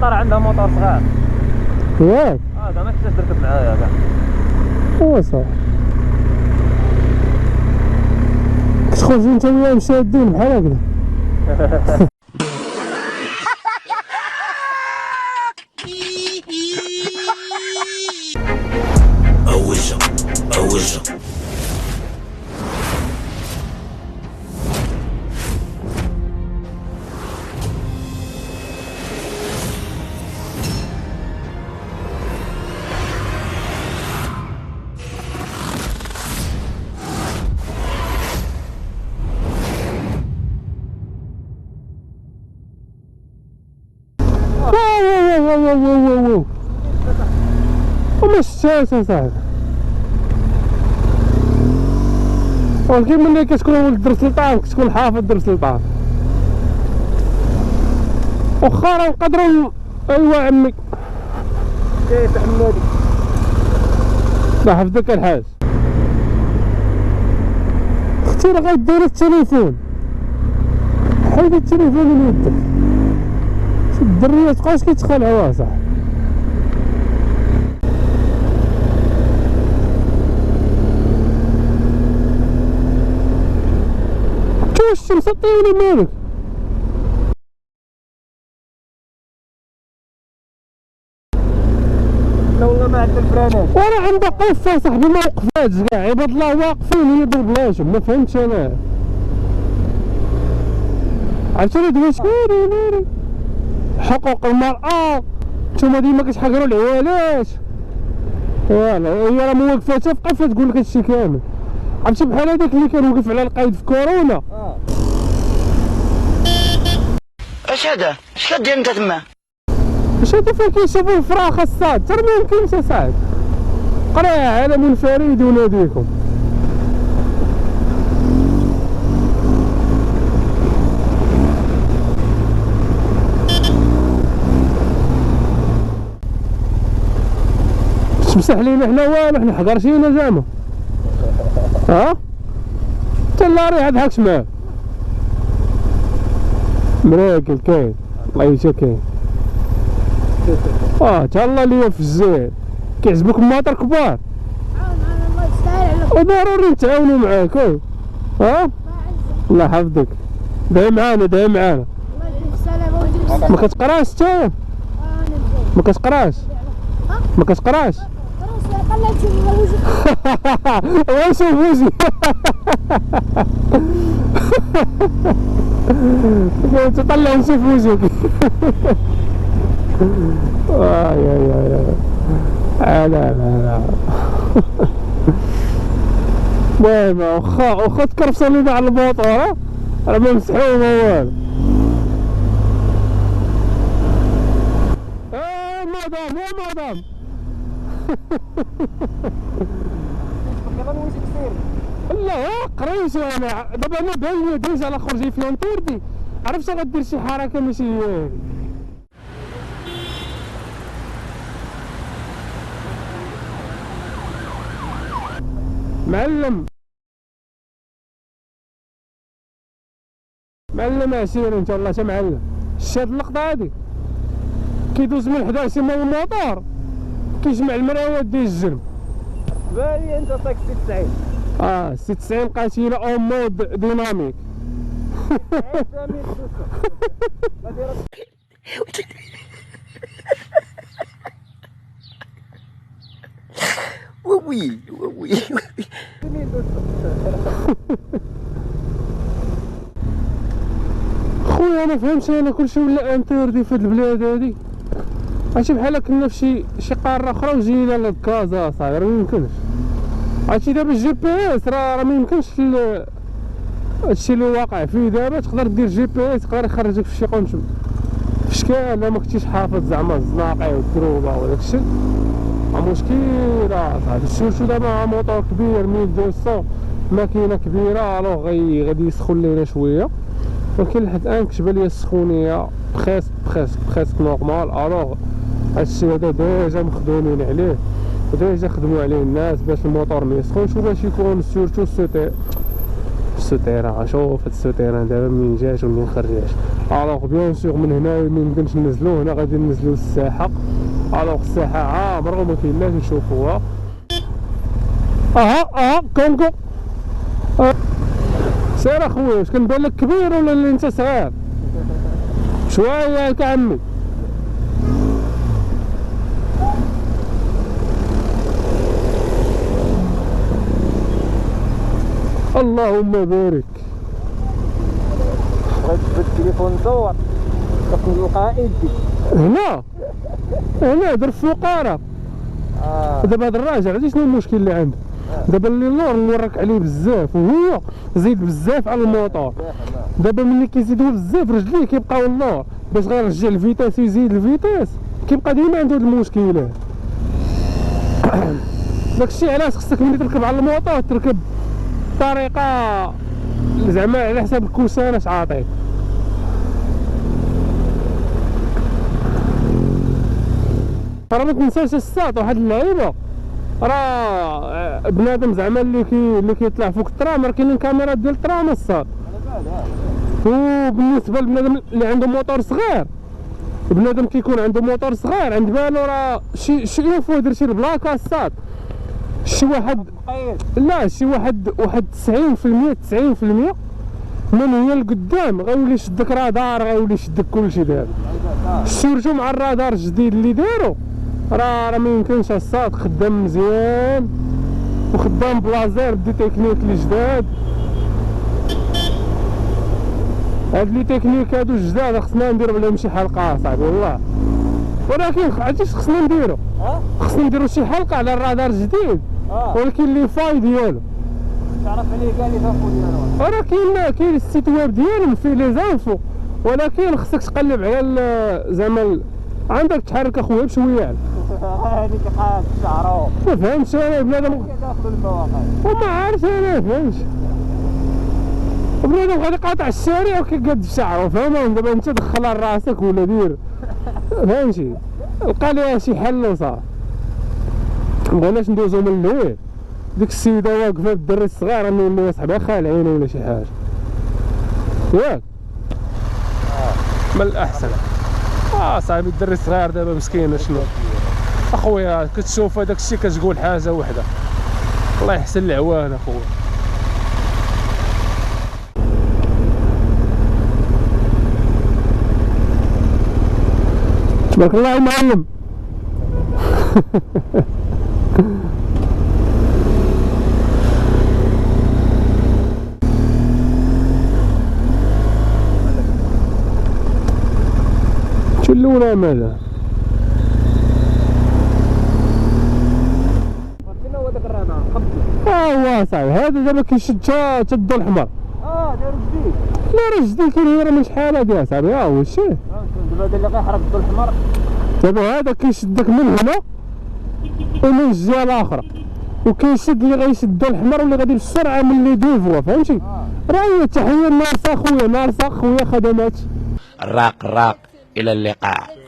المطار عندها موطور صغير ياك ما تقدرش تركب معايا كاع. هو صح كتخرج انت وياه مشادين بحال هكذا. أوجه وما شتاش اصاحبي، ولكن ملي كتكون ولد در سلطان كتكون حافظ در سلطان. واخا راه نقدروا ايوا عمي كيف حمادي الله يحفظك الحاج. اختي راه غدير التليفون، حيد التليفون من يدك. شي الدريه متبقاش كيتخلعوها صح. واش الشمس طيولي مالك؟ لا والله ما عندنا الفرانات. وانا عندي قصه صاحبي ما وقفاتش كاع، عباد الله واقفين هي ضربناهم ما فهمتش انا. عرفتي دابا شكون حقوق المرأة نتوما ديما كتحقروا العوالات. فوالا هي راه ما وقفاتها في قفه تقول لك هادشي كامل. عرفتي بحال هذاك اللي كان وقف على القايد في كورونا. اش هذا؟ اش كدير انت تما؟ اش هادو فين كيشوفوا الفراخ الصاد ترى ما يمكنش اصاحبي. قرا عالم فريد وناديكم. تمسح لينا حنا والو، حنا حقرشينا زعما. ها انت لا ريح ضحكش معاه مراكل كاين الله يجزاك كاين. تا الله اللي في الزين كيعجبوك الماطر كبار. عاون الله يستاهل عليك. وضروري نتعاونوا معاك. ها الله يحفظك. داي معانا داي معانا. الله يديك السلامة. ما كتقراش انت؟ ما كتقراش؟ ما كتقراش؟ خلاك تشوف وجهك. وشوف وجهي. تطلع نشوف وجهك. يا لا المهم واخا تكرفصوا لينا على الموطور راه ما مسحوه ما والو. مدام يا مدام. لا قريش انا دابا انا باين دوز على خرجي في لونتيردي. عرفت غدير شي حركه ماشي معلم عسير انت والله تا معلم. شاد اللقطه هادي كيدوز من حدا شي الموطور كيجمع المراوات ديال الجرم. بالي انت عطاك 96. 96 قاتيله اون مود ديناميك. وي خويا انا فهمت انا كلشي ولا انتردي في هاد البلاد هادي. عرفتي بحال كنا في شي قاره اخرى وجينا لكازا صاحبي راه ميمكنش. عرفتي دابا الجي بي اس راه ميمكنش هادشي اللي واقع فيه دابا. تقدر دير جي بي اس يقدر يخرجك في شي قنت في شكال ما كنتيش حافظ زعما الزناقي والدروبه وداكشي مشكله صاحبي. سيرتو دابا موطور كبير 1200 ماكينه كبيره الوغ غادي يسخن لينا شويه. ولكن لحد الان كتبان لي السخونيه بخيسك نورمال. الوغ هادشي هذا ديجا مخدومين عليه وديجا خدموا عليه الناس باش الموطور ما يسخنش وباش يكون سيرتو السوتيران. شوف هاد السوتيران دابا منين جات ومنين خرجات. الوغ بيان سور من هنا ميمكنش ننزلو، هنا غادي ننزلو للساحة. الوغ الساحة عامرة وما كاينلاش نشوفوها. كونكو سير اخويا، واش كنبان لك كبير ولا اللي انت صغير؟ شويه ياك عمي. اللهم بارك. بغيت تجبد التليفون دور كنت نلقاها ايدي هنا در الفقراء. دابا هاد الراجل عرفتي شنو المشكل اللي عنده؟ دابا اللي اللور نورك عليه بزاف وهو زيد بزاف على الموطور. دابا ملي كيزيدو بزاف رجليه كيبقاو اللور باش غير يرجع الفيتاس ويزيد الفيتاس، كيبقى ديما عنده هاد المشكلة. داكشي علاش خصك ملي تركب على الموطور تركب بطريقة زعما على حساب الكوسانة اش عاطيك. راه ما تنساش الساط واحد اللعيبة، راه بنادم زعما اللي كيطلع فوق الترام راه كاينين كاميرات ديال الترام الساط. وبالنسبه لبنادم اللي عنده موطور صغير، بنادم كيكون عنده موطور صغير عند بالو راه شي يوفو يدير شي بلاكا الساط، شي واحد لا شي واحد 90% من هي القدام غيولي يشدك رادار، غيولي يشدك كلشي دابا. سيرتو مع الرادار الجديد اللي دارو راه ما يمكنش الساط خدام مزيان وخدام بلازير بدي تكنيك اللي جداد. هاد لي تكنيك هادو جداد خصنا نديرو عليهم شي حلقة صاحبي والله. ولكن عرفتي اش خصنا نديرو؟ خصنا نديرو شي حلقة على الرادار الجديد ولكن لي فاي ديالو تعرف عليه كاع لي زانفو ديالو. راه كاين السيت ويب ديالهم فيه لي زانفو، ولكن خصك تقلب على زعما عندك تحرك اخويا بشويه. هذيك قاعد شعرو ما فهمتش انا بنادم كيدخلوا المواقع وما عارف انا ما فهمتش. بنادم غادي قاطع الشارع وكيقاد شعرو فهمهم. دابا انت دخلها لراسك ولا دير فهمتي، لقى ليها شي حل وصافي. مبغيناش ندوزو من الاول. ديك السيده واقفه بالدري الصغير نولي صاحبها خالعين ولا شي حاجه ياك. من الاحسن صاحبي الدري الصغير دابا مسكين شنو اخويا كتشوف هذاك الشيء كتقول حاجه وحده. الله يحسن العوان اخويا. تبارك الله المعلم. شو الاولى ماذا؟ فين هو داك الرادار قبل؟ هو صاحبي هذا دابا كيشد حتى الضو الاحمر. دارو جديد. لا راه جديد كاين من شحال هادي يا صاحبي. هو الشيء دابا هذا اللي غيحرك الضو الاحمر. دابا هذا كيشدك من هنا ومن الجهه الاخرى، وكيشد اللي غيشد الضو الاحمر واللي غادي بالسرعه من لي دو فوا فهمتي. راه هي تحيه ناقصه خويا، ناقصه خويا خدمات. الراق الى اللقاء.